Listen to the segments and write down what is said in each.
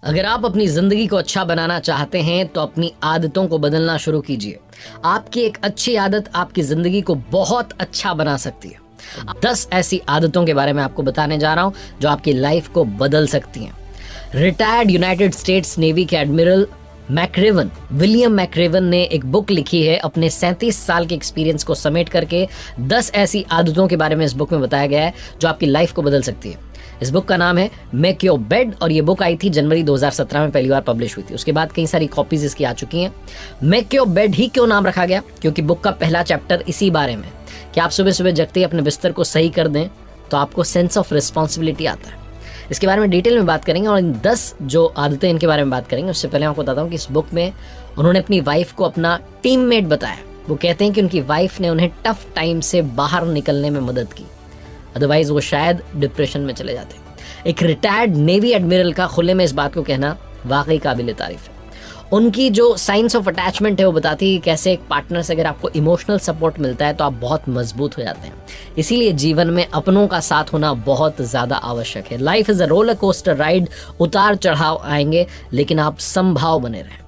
अगर आप अपनी जिंदगी को अच्छा बनाना चाहते हैं तो अपनी आदतों को बदलना शुरू कीजिए। आपकी एक अच्छी आदत आपकी जिंदगी को बहुत अच्छा बना सकती है। 10 ऐसी आदतों के बारे में आपको बताने जा रहा हूं जो आपकी लाइफ को बदल सकती हैं। रिटायर्ड यूनाइटेड स्टेट्स नेवी के एडमिरल मैक्रेवन, विलियम मैक्रेवन ने एक बुक लिखी है। अपने 37 साल के एक्सपीरियंस को समेट करके 10 ऐसी आदतों के बारे में इस बुक में बताया गया है जो आपकी लाइफ को बदल सकती है। इस बुक का नाम है मेक योर बेड और ये बुक आई थी जनवरी 2017 में पहली बार पब्लिश हुई थी। उसके बाद कई सारी कॉपीज इसकी आ चुकी हैं। मेक योर बेड ही क्यों नाम रखा गया? क्योंकि बुक का पहला चैप्टर इसी बारे में कि आप सुबह सुबह जगते ही अपने बिस्तर को सही कर दें तो आपको सेंस ऑफ रिस्पॉन्सिबिलिटी आता है। इसके बारे में डिटेल में बात करेंगे और इन 10 जो आदतें इनके बारे में बात करेंगे। उससे पहले आपको बताता हूँ कि इस बुक में उन्होंने अपनी वाइफ को अपना टीममेट बताया। वो कहते हैं कि उनकी वाइफ ने उन्हें टफ टाइम से बाहर निकलने में मदद की, अदरवाइज वो शायद डिप्रेशन में चले जाते। एक रिटायर्ड नेवी एडमिरल का खुले में इस बात को कहना वाकई काबिल तारीफ है। उनकी जो साइंस ऑफ अटैचमेंट है वो बताती है कैसे एक पार्टनर से अगर आपको इमोशनल सपोर्ट मिलता है तो आप बहुत मजबूत हो जाते हैं। इसीलिए जीवन में अपनों का साथ होना बहुत ज़्यादा आवश्यक है। Life is a roller coaster ride, उतार चढ़ाव आएंगे लेकिन आप समभाव बने रहें।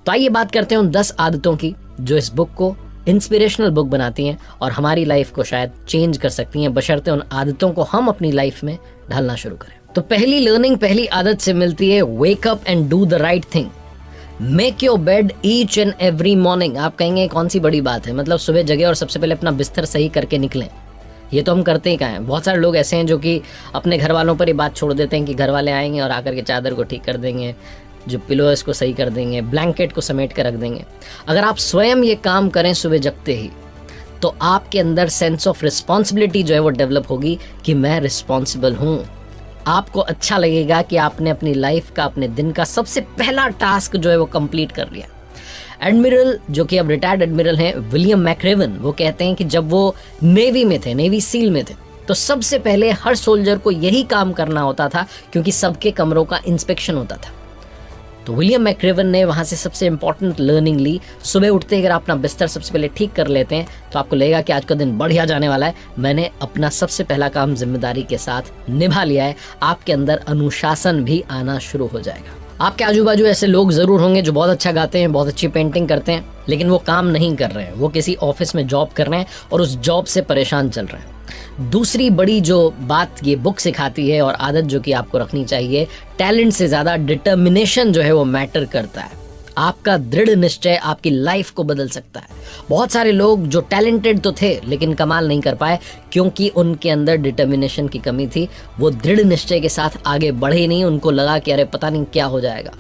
तो आइए बात करते हैं उन 10 आदतों की जो इस बुक को इंस्पिरेशनल बुक बनाती हैं और हमारी लाइफ को शायद चेंज कर सकती हैं, बशर्ते उन आदतों को हम अपनी लाइफ में ढालना शुरू करें। तो पहली लर्निंग पहली आदत से मिलती है, wake up and do the right thing. Make your bed each and every morning. आप कहेंगे कौन सी बड़ी बात है, मतलब सुबह जगह और सबसे पहले अपना बिस्तर सही करके निकलें। ये तो हम करते ही कहाँ हैं। बहुत सारे लोग ऐसे हैं जो कि अपने घर वालों पर ही बात छोड़ देते हैं कि घर वाले आएंगे और आकर के चादर को ठीक कर देंगे, जो पिलो है इसको सही कर देंगे, ब्लैंकेट को समेट कर रख देंगे। अगर आप स्वयं ये काम करें सुबह जगते ही तो आपके अंदर सेंस ऑफ रिस्पॉन्सिबिलिटी जो है वो डेवलप होगी कि मैं रिस्पॉन्सिबल हूँ। आपको अच्छा लगेगा कि आपने अपनी लाइफ का, अपने दिन का सबसे पहला टास्क जो है वो कंप्लीट कर लिया। एडमिरल, जो कि अब रिटायर्ड एडमिरल हैं, विलियम मैक्रेवन, वो कहते हैं कि जब वो नेवी में थे, नेवी सील में थे, तो सबसे पहले हर सोल्जर को यही काम करना होता था क्योंकि सबके कमरों का इंस्पेक्शन होता था। तो विलियम मैक्रेवन ने वहाँ से सबसे इंपॉर्टेंट लर्निंग ली। सुबह उठते अगर आप अपना बिस्तर सबसे पहले ठीक कर लेते हैं तो आपको लगेगा कि आज का दिन बढ़िया जाने वाला है, मैंने अपना सबसे पहला काम जिम्मेदारी के साथ निभा लिया है। आपके अंदर अनुशासन भी आना शुरू हो जाएगा। आपके आजू बाजू ऐसे लोग जरूर होंगे जो बहुत अच्छा गाते हैं, बहुत अच्छी पेंटिंग करते हैं, लेकिन वो काम नहीं कर रहे हैं, वो किसी ऑफिस में जॉब कर रहे हैं और उस जॉब से परेशान चल रहे हैं। दूसरी बड़ी जो बात ये बुक सिखाती है और आदत जो कि आपको रखनी चाहिए, टैलेंट से ज़्यादा डिटर्मिनेशन जो है वो मैटर करता है। आपका दृढ़ निश्चय आपकी लाइफ को बदल सकता है। बहुत सारे लोग जो टैलेंटेड तो थे लेकिन कमाल नहीं कर पाए क्योंकि उनके अंदर डिटर्मिनेशन की कमी थी। वो दृढ़ निश्चय के साथ आगे बढ़े नहीं, उनको लगा कि अरे पता नहीं क्या हो जाएगा।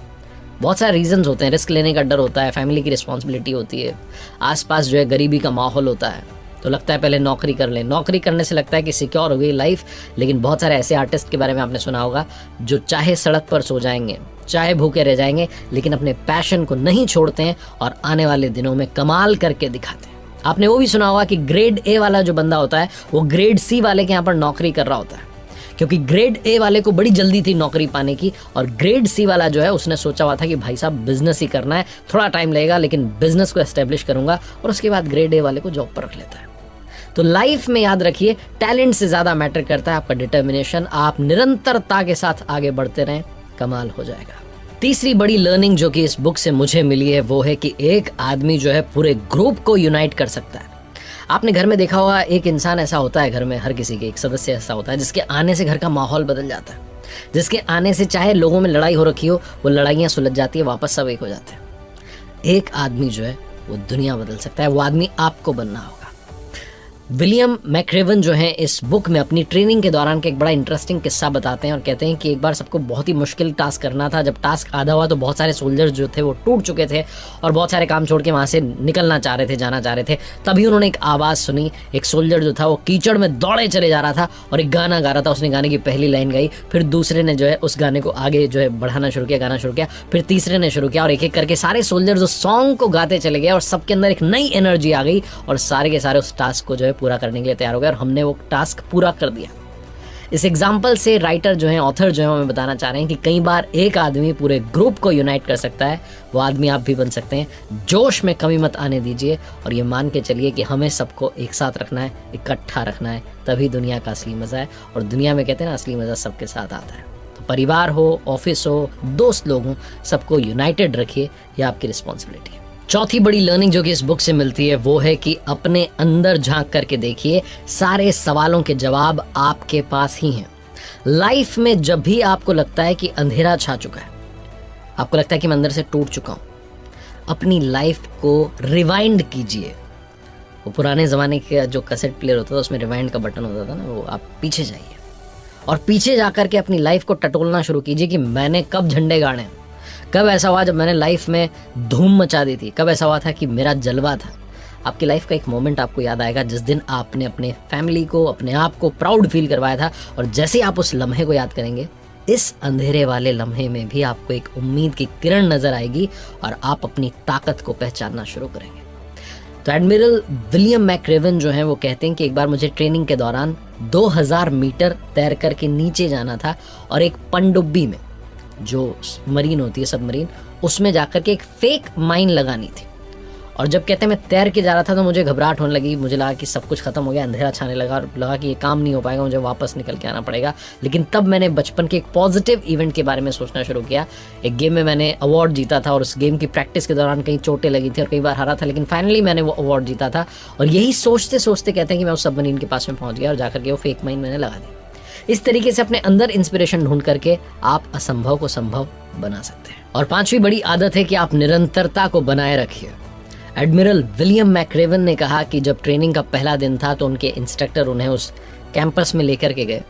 बहुत सारे रीजंस होते हैं, रिस्क लेने का डर होता है, फैमिली की रिस्पॉन्सिबिलिटी होती है, आसपास जो है गरीबी का माहौल होता है, तो लगता है पहले नौकरी कर लें। नौकरी करने से लगता है कि सिक्योर हो गई लाइफ, लेकिन बहुत सारे ऐसे आर्टिस्ट के बारे में आपने सुना होगा जो चाहे सड़क पर सो जाएंगे, चाहे भूखे रह जाएंगे, लेकिन अपने पैशन को नहीं छोड़ते हैं और आने वाले दिनों में कमाल करके दिखाते हैं। आपने वो भी सुना होगा कि ग्रेड ए वाला जो बंदा होता है वो ग्रेड सी वाले के यहाँ पर नौकरी कर रहा होता है, क्योंकि ग्रेड ए वाले को बड़ी जल्दी थी नौकरी पाने की और ग्रेड सी वाला जो है उसने सोचा हुआ था कि भाई साहब बिजनेस ही करना है, थोड़ा टाइम लगेगा लेकिन बिजनेस को एस्टेब्लिश करूंगा, और उसके बाद ग्रेड ए वाले को जॉब पर रख लेता है। तो लाइफ में याद रखिए, टैलेंट से ज़्यादा मैटर करता है आपका डिटर्मिनेशन। आप निरंतरता के साथ आगे बढ़ते रहें, कमाल हो जाएगा। तीसरी बड़ी लर्निंग जो कि इस बुक से मुझे मिली है वो है कि एक आदमी जो है पूरे ग्रुप को यूनाइट कर सकता है। आपने घर में देखा होगा, एक इंसान ऐसा होता है घर में, हर किसी के एक सदस्य ऐसा होता है जिसके आने से घर का माहौल बदल जाता है, जिसके आने से चाहे लोगों में लड़ाई हो रखी हो वो लड़ाइयाँ सुलझ जाती है, वापस सब एक हो जाते हैं। एक आदमी जो है वो दुनिया बदल सकता है, वो आदमी आपको बनना होगा। विलियम मैक्रेवन जो हैं इस बुक में अपनी ट्रेनिंग के दौरान का एक बड़ा इंटरेस्टिंग किस्सा बताते हैं और कहते हैं कि एक बार सबको बहुत ही मुश्किल टास्क करना था। जब टास्क आधा हुआ तो बहुत सारे सोल्जर्स जो थे वो टूट चुके थे और बहुत सारे काम छोड़ के वहाँ से निकलना चाह रहे थे, जाना चाह रहे थे। तभी उन्होंने एक आवाज़ सुनी। एक सोल्जर जो था वो कीचड़ में दौड़े चले जा रहा था और एक गाना गा रहा था। उसने गाने की पहली लाइन गाई, फिर दूसरे ने जो है उस गाने को आगे जो है बढ़ाना शुरू किया, गाना शुरू किया, फिर तीसरे ने शुरू किया और एक एक करके सारे सोल्जर्स उस सॉन्ग को गाते चले गए और सबके अंदर एक नई एनर्जी आ गई और सारे के सारे उस टास्क को जो है पूरा करने के लिए तैयार हो गए और हमने वो टास्क पूरा कर दिया। इस एग्जाम्पल से राइटर जो हैं, ऑथर जो हैं, हमें बताना चाह रहे हैं कि कई बार एक आदमी पूरे ग्रुप को यूनाइट कर सकता है। वो आदमी आप भी बन सकते हैं। जोश में कमी मत आने दीजिए और ये मान के चलिए कि हमें सबको एक साथ रखना है, इकट्ठा रखना है, तभी दुनिया का असली मज़ा है। और दुनिया में कहते हैं ना, असली मज़ा सबके साथ आता है। परिवार हो, ऑफिस हो, दोस्त लोग हों, सबको यूनाइटेड रखिए, यह आपकी रिस्पॉन्सिबिलिटी है। चौथी बड़ी लर्निंग जो कि इस बुक से मिलती है वो है कि अपने अंदर झांक करके देखिए, सारे सवालों के जवाब आपके पास ही हैं। लाइफ में जब भी आपको लगता है कि अंधेरा छा चुका है, आपको लगता है कि मैं अंदर से टूट चुका हूं, अपनी लाइफ को रिवाइंड कीजिए। वो पुराने ज़माने के जो कैसेट प्लेयर होता था उसमें रिवाइंड का बटन होता था ना, वो आप पीछे जाइए और पीछे जाकर के अपनी लाइफ को टटोलना शुरू कीजिए कि मैंने कब झंडे गाड़े, कब ऐसा हुआ जब मैंने लाइफ में धूम मचा दी थी, कब ऐसा हुआ था कि मेरा जलवा था। आपकी लाइफ का एक मोमेंट आपको याद आएगा जिस दिन आपने अपने फैमिली को, अपने आप को प्राउड फील करवाया था, और जैसे आप उस लम्हे को याद करेंगे, इस अंधेरे वाले लम्हे में भी आपको एक उम्मीद की किरण नजर आएगी और आप अपनी ताकत को पहचानना शुरू करेंगे। तो एडमिरल विलियम मैक्रेवन जो हैं वो कहते हैं कि एक बार मुझे ट्रेनिंग के दौरान 2000 मीटर तैर करके नीचे जाना था और एक पनडुब्बी में, जो मरीन होती है सबमरीन, उसमें जाकर के एक फेक माइन लगानी थी। और जब कहते हैं मैं तैर के जा रहा था तो मुझे घबराहट होने लगी, मुझे लगा कि सब कुछ खत्म हो गया, अंधेरा छाने लगा और लगा कि ये काम नहीं हो पाएगा, मुझे वापस निकल के आना पड़ेगा। लेकिन तब मैंने बचपन के एक पॉजिटिव इवेंट के बारे में सोचना शुरू किया। एक गेम में मैंने अवार्ड जीता था और उस गेम की प्रैक्टिस के दौरान कई चोटें लगी थी और कई बार हारा था, लेकिन फाइनली मैंने वो अवार्ड जीता था। और यही सोचते सोचते कहते हैं कि मैं उस सबमरीन के पास में पहुंच गया और जाकर के वो फेक माइन मैंने लगा दी। इस तरीके से अपने अंदर इंस्पिरेशन ढूंढ करके आप असंभव को संभव बना सकते हैं। और पांचवी बड़ी आदत है कि आप निरंतरता को बनाए रखिए। एडमिरल विलियम मैक्रेवन ने कहा कि जब ट्रेनिंग का पहला दिन था तो उनके इंस्ट्रक्टर उन्हें उस कैंपस में लेकर के गए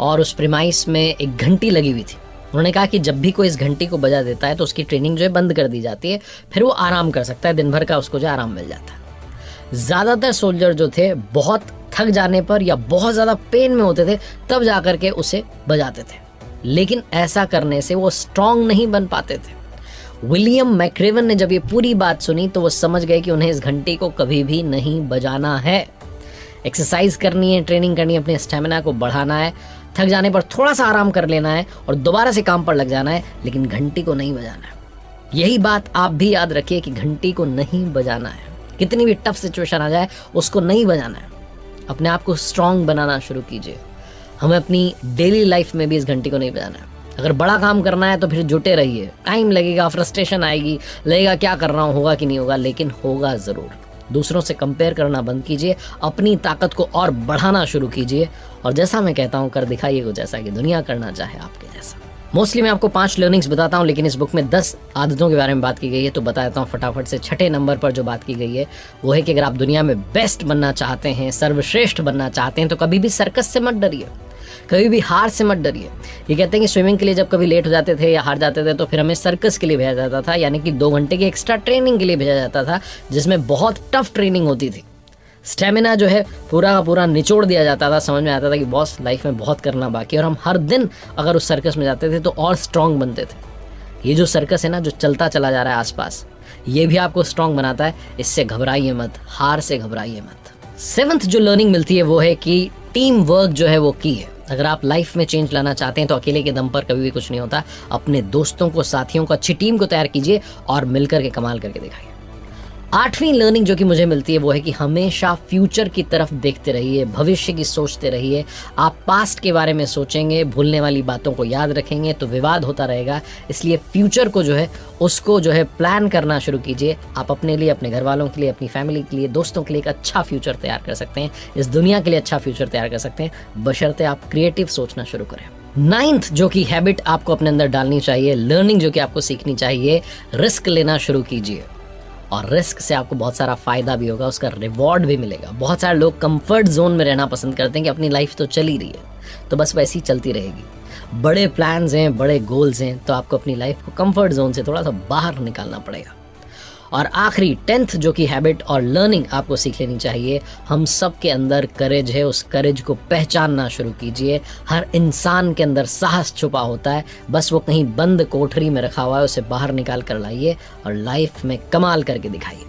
और उस प्रीमाइस में एक घंटी लगी हुई थी। उन्होंने कहा कि जब भी कोई इस घंटी को बजा देता है तो उसकी ट्रेनिंग जो है बंद कर दी जाती है, फिर वो आराम कर सकता है, दिन भर का उसको जो आराम मिल जाता है। ज़्यादातर सोल्जर जो थे बहुत थक जाने पर या बहुत ज़्यादा पेन में होते थे तब जा कर के उसे बजाते थे, लेकिन ऐसा करने से वो स्ट्रांग नहीं बन पाते थे। विलियम मैक्रेवन ने जब ये पूरी बात सुनी तो वो समझ गए कि उन्हें इस घंटी को कभी भी नहीं बजाना है। एक्सरसाइज करनी है, ट्रेनिंग करनी है, अपने स्टेमिना को बढ़ाना है, थक जाने पर थोड़ा सा आराम कर लेना है और दोबारा से काम पर लग जाना है, लेकिन घंटी को नहीं बजाना है। यही बात आप भी याद रखिए कि घंटी को नहीं बजाना है। कितनी भी टफ सिचुएशन आ जाए उसको नहीं बजाना है। अपने आप को स्ट्रांग बनाना शुरू कीजिए। हमें अपनी डेली लाइफ में भी इस घंटी को नहीं बजाना है। अगर बड़ा काम करना है तो फिर जुटे रहिए, टाइम लगेगा, फ्रस्ट्रेशन आएगी, लगेगा क्या कर रहा हूँ, होगा कि नहीं होगा, लेकिन होगा ज़रूर। दूसरों से कंपेयर करना बंद कीजिए, अपनी ताकत को और बढ़ाना शुरू कीजिए और जैसा मैं कहता हूँ कर दिखाइए को, जैसा कि दुनिया करना चाहे आपके जैसा। मोस्टली मैं आपको 5 लर्निंग्स बताता हूँ, लेकिन इस बुक में 10 आदतों के बारे में बात की गई है, तो बता देता हूँ फटाफट से। 6ठे नंबर पर जो बात की गई है वो है कि अगर आप दुनिया में बेस्ट बनना चाहते हैं, सर्वश्रेष्ठ बनना चाहते हैं, तो कभी भी सर्कस से मत डरिए, कभी भी हार से मत डरिए। ये कहते हैं कि स्विमिंग के लिए जब कभी लेट हो जाते थे या हार जाते थे तो फिर हमें सर्कस के लिए भेजा जाता था, यानी कि 2 घंटे की एक्स्ट्रा ट्रेनिंग के लिए भेजा जाता था, जिसमें बहुत टफ ट्रेनिंग होती थी। स्टेमिना जो है पूरा का पूरा निचोड़ दिया जाता था। समझ में आता था कि बॉस लाइफ में बहुत करना बाकी है, और हम हर दिन अगर उस सर्कस में जाते थे तो और स्ट्रांग बनते थे। ये जो सर्कस है ना, जो चलता चला जा रहा है आसपास, ये भी आपको स्ट्रांग बनाता है। इससे घबराइए मत, हार से घबराइए मत। 7th जो लर्निंग मिलती है वो है कि टीम वर्क जो है वो की है। अगर आप लाइफ में चेंज लाना चाहते हैं तो अकेले के दम पर कभी भी कुछ नहीं होता। अपने दोस्तों को, साथियों को, अच्छी टीम को तैयार कीजिए और मिलकर के कमाल करके दिखाइए। 8वीं लर्निंग जो कि मुझे मिलती है वो है कि हमेशा फ्यूचर की तरफ देखते रहिए, भविष्य की सोचते रहिए। आप पास्ट के बारे में सोचेंगे, भूलने वाली बातों को याद रखेंगे तो विवाद होता रहेगा। इसलिए फ्यूचर को जो है उसको जो है प्लान करना शुरू कीजिए। आप अपने लिए, अपने घर वालों के लिए, अपनी फैमिली के लिए, दोस्तों के लिए एक अच्छा फ्यूचर तैयार कर सकते हैं। इस दुनिया के लिए अच्छा फ्यूचर तैयार कर सकते हैं, बशर्ते आप क्रिएटिव सोचना शुरू करें। 9th जो कि हैबिट आपको अपने अंदर डालनी चाहिए, लर्निंग जो कि आपको सीखनी चाहिए, रिस्क लेना शुरू कीजिए। और रिस्क से आपको बहुत सारा फ़ायदा भी होगा, उसका रिवॉर्ड भी मिलेगा। बहुत सारे लोग कंफर्ट जोन में रहना पसंद करते हैं कि अपनी लाइफ तो चल ही रही है तो बस वैसी चलती रहेगी। बड़े प्लान्स हैं, बड़े गोल्स हैं, तो आपको अपनी लाइफ को कंफर्ट जोन से थोड़ा सा बाहर निकालना पड़ेगा। और आखिरी 10th जो कि हैबिट और लर्निंग आपको सीख लेनी चाहिए, हम सब के अंदर करेज है, उस करेज को पहचानना शुरू कीजिए। हर इंसान के अंदर साहस छुपा होता है, बस वो कहीं बंद कोठरी में रखा हुआ है, उसे बाहर निकाल कर लाइए और लाइफ में कमाल करके दिखाइए।